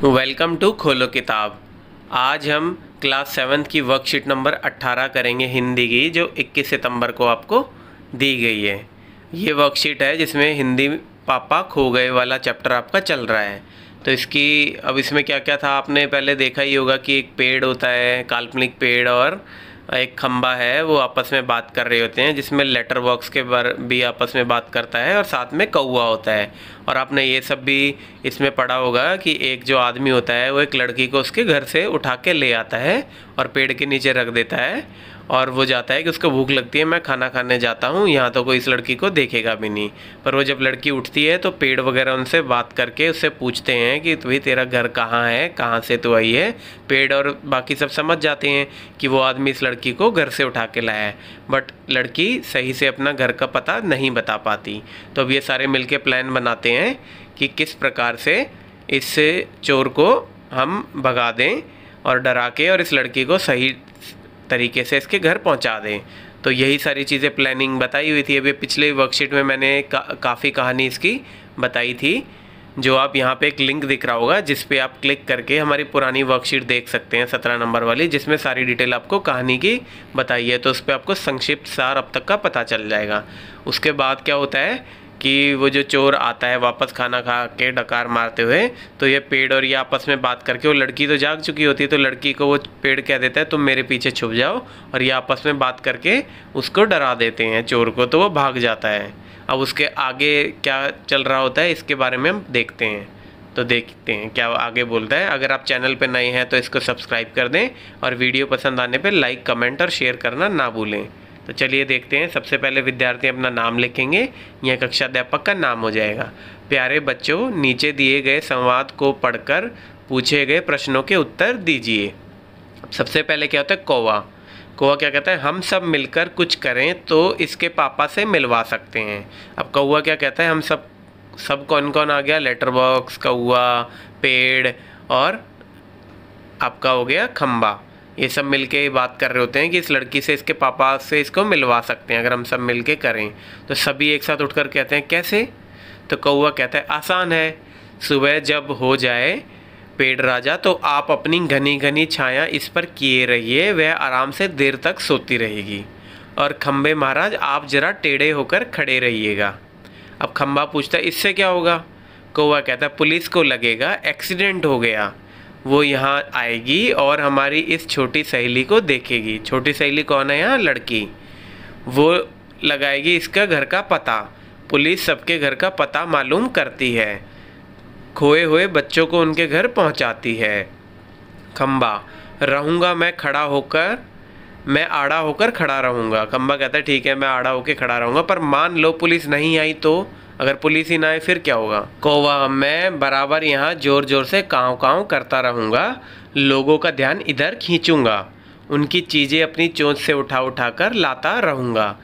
Welcome to खोलो किताब। आज हम क्लास 7 की वर्कशीट नंबर 18 करेंगे हिंदी की, जो 21 सितंबर को आपको दी गई है। ये वर्कशीट है जिसमें हिंदी पापा खो गए वाला चैप्टर आपका चल रहा है। तो इसमें क्या क्या था आपने पहले देखा ही होगा कि एक पेड़ होता है, काल्पनिक पेड़, और एक खंबा है, वो आपस में बात कर रहे होते हैं, जिसमें लेटर बॉक्स के बारे भी आपस में बात करता है, और साथ में कौवा होता है। और आपने ये सब भी इसमें पढ़ा होगा कि एक जो आदमी होता है वो एक लड़की को उसके घर से उठा के ले आता है और पेड़ के नीचे रख देता है, और वो जाता है कि उसको भूख लगती है, मैं खाना खाने जाता हूँ, यहाँ तो कोई इस लड़की को देखेगा भी नहीं। पर वो जब लड़की उठती है तो पेड़ वगैरह उनसे बात करके उससे पूछते हैं कि भाई तेरा घर कहाँ है, कहाँ से तू आई है। पेड़ और बाकी सब समझ जाते हैं कि वो आदमी इस लड़की को घर से उठा के लाया है, बट लड़की सही से अपना घर का पता नहीं बता पाती। तो अब ये सारे मिलके प्लान बनाते हैं कि किस प्रकार से इस चोर को हम भगा दें और डरा के, और इस लड़की को सही तरीके से इसके घर पहुंचा दें। तो यही सारी चीज़ें प्लानिंग बताई हुई थी। अभी पिछले वर्कशीट में मैंने काफ़ी कहानी इसकी बताई थी, जो आप यहाँ पे एक लिंक दिख रहा होगा जिस पे आप क्लिक करके हमारी पुरानी वर्कशीट देख सकते हैं, 17 नंबर वाली, जिसमें सारी डिटेल आपको कहानी की बताई है। तो उस पर आपको संक्षिप्त सार अब तक का पता चल जाएगा। उसके बाद क्या होता है कि वो जो चोर आता है वापस खाना खा के डकार मारते हुए, तो ये पेड़ और ये आपस में बात करके, वो लड़की तो जाग चुकी होती है, तो लड़की को वो पेड़ कह देता है तुम मेरे पीछे छुप जाओ, और ये आपस में बात करके उसको डरा देते हैं चोर को, तो वो भाग जाता है। अब उसके आगे क्या चल रहा होता है इसके बारे में हम देखते हैं। तो देखते हैं क्या आगे बोलता है। अगर आप चैनल पर नए हैं तो इसको सब्सक्राइब कर दें, और वीडियो पसंद आने पर लाइक, कमेंट और शेयर करना ना भूलें। तो चलिए देखते हैं। सबसे पहले विद्यार्थी अपना नाम लिखेंगे, यह कक्षा अध्यापक का नाम हो जाएगा। प्यारे बच्चों, नीचे दिए गए संवाद को पढ़कर पूछे गए प्रश्नों के उत्तर दीजिए। सबसे पहले क्या होता है, कौवा। कौवा क्या कहता है, हम सब मिलकर कुछ करें तो इसके पापा से मिलवा सकते हैं। अब कौवा क्या कहता है, हम सब कौन कौन आ गया, लेटर बॉक्स, कौवा, पेड़ और आपका हो गया खंबा। ये सब मिलके बात कर रहे होते हैं कि इस लड़की से इसके पापा से इसको मिलवा सकते हैं अगर हम सब मिलके करें। तो सभी एक साथ उठकर कहते हैं कैसे। तो कौवा कहता है आसान है, सुबह जब हो जाए पेड़ राजा तो आप अपनी घनी घनी छाया इस पर किए रहिए, वह आराम से देर तक सोती रहेगी। और खम्बे महाराज आप जरा टेढ़े होकर खड़े रहिएगा। अब खम्बा पूछता है इससे क्या होगा। कौवा कहता है पुलिस को लगेगा एक्सीडेंट हो गया, वो यहाँ आएगी और हमारी इस छोटी सहेली को देखेगी। छोटी सहेली कौन है यहाँ, लड़की। वो लगाएगी इसका घर का पता। पुलिस सबके घर का पता मालूम करती है, खोए हुए बच्चों को उनके घर पहुँचाती है। खम्बा, रहूँगा मैं आड़ा होकर खड़ा रहूँगा। खम्बा कहता है ठीक है, मैं आड़ा होकर खड़ा रहूँगा, पर मान लो पुलिस नहीं आई तो, अगर पुलिस ही ना आए फिर क्या होगा। कौवा, मैं बराबर यहाँ जोर जोर से काँव काँव करता रहूँगा, लोगों का ध्यान इधर खींचूंगा, उनकी चीज़ें अपनी चोंच से उठा उठा कर लाता रहूँगा।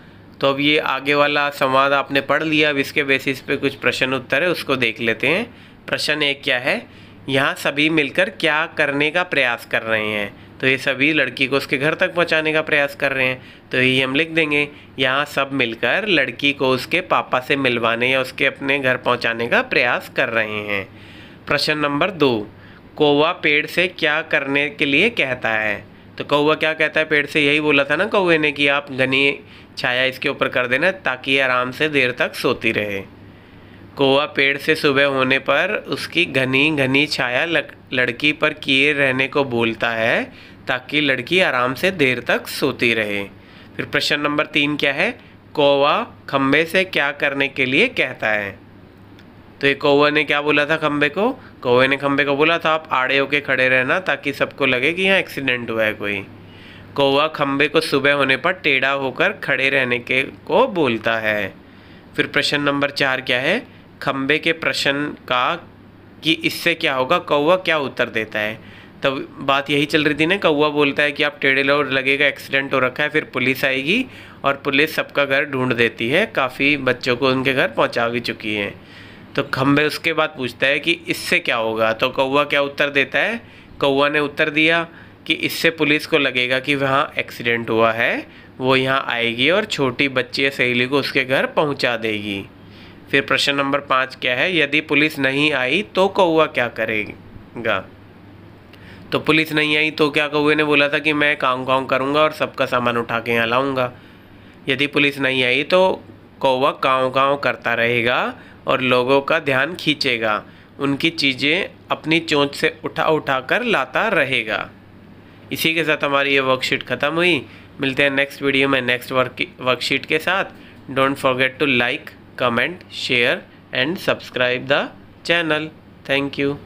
तो अब ये आगे वाला संवाद आपने पढ़ लिया। अब इसके बेसिस पे कुछ प्रश्न उत्तर है, उसको देख लेते हैं। प्रश्न एक क्या है, यहाँ सभी मिलकर क्या करने का प्रयास कर रहे हैं। तो ये सभी लड़की को उसके घर तक पहुंचाने का प्रयास कर रहे हैं, तो यही हम लिख देंगे, यहाँ सब मिलकर लड़की को उसके पापा से मिलवाने या उसके अपने घर पहुंचाने का प्रयास कर रहे हैं। प्रश्न नंबर 2, कौवा पेड़ से क्या करने के लिए कहता है। तो कौवा क्या कहता है पेड़ से, यही बोला था ना कौवे ने कि आप घनी छाया इसके ऊपर कर देना ताकि ये आराम से देर तक सोती रहे। कौवा पेड़ से सुबह होने पर उसकी घनी घनी छाया लड़की पर किए रहने को बोलता है ताकि लड़की आराम से देर तक सोती रहे। फिर प्रश्न नंबर 3 क्या है, कौवा खम्बे से क्या करने के लिए कहता है। तो ये कौवा ने क्या बोला था खम्बे को, कौवे ने खम्बे को बोला था आप आड़े होके खड़े रहना ताकि सबको लगे कि यहाँ एक्सीडेंट हुआ है कोई। कौवा खम्बे को सुबह होने पर टेढ़ा होकर खड़े रहने के को बोलता है। फिर प्रश्न नंबर 4 क्या है, खम्बे के प्रश्न का कि इससे क्या होगा, कौवा क्या उत्तर देता है। तब बात यही चल रही थी ना, कौवा बोलता है कि आप टेढ़े लो, लगेगा एक्सीडेंट हो रखा है, फिर पुलिस आएगी और पुलिस सबका घर ढूंढ देती है, काफ़ी बच्चों को उनके घर पहुंचा भी चुकी है। तो खम्बे उसके बाद पूछता है कि इससे क्या होगा। तो कौवा क्या उत्तर देता है, कौवा ने उत्तर दिया कि इससे पुलिस को लगेगा कि वहाँ एक्सीडेंट हुआ है, वो यहाँ आएगी और छोटी बच्ची या सहेली को उसके घर पहुँचा देगी। फिर प्रश्न नंबर 5 क्या है, यदि पुलिस नहीं आई तो कौवा क्या करेगी। रहेगा। तो पुलिस नहीं आई तो क्या कौवे ने बोला था कि मैं काँव काँव करूँगा और सबका सामान उठा के यहाँ लाऊँगा। यदि पुलिस नहीं आई तो कौवा काँव काँव करता रहेगा और लोगों का ध्यान खींचेगा, उनकी चीज़ें अपनी चोंच से उठा उठा कर लाता रहेगा। इसी के साथ हमारी ये वर्कशीट ख़त्म हुई। मिलते हैं नेक्स्ट वीडियो में नेक्स्ट वर्कशीट के साथ। Don't forget to like, comment, share and subscribe the channel. Thank you.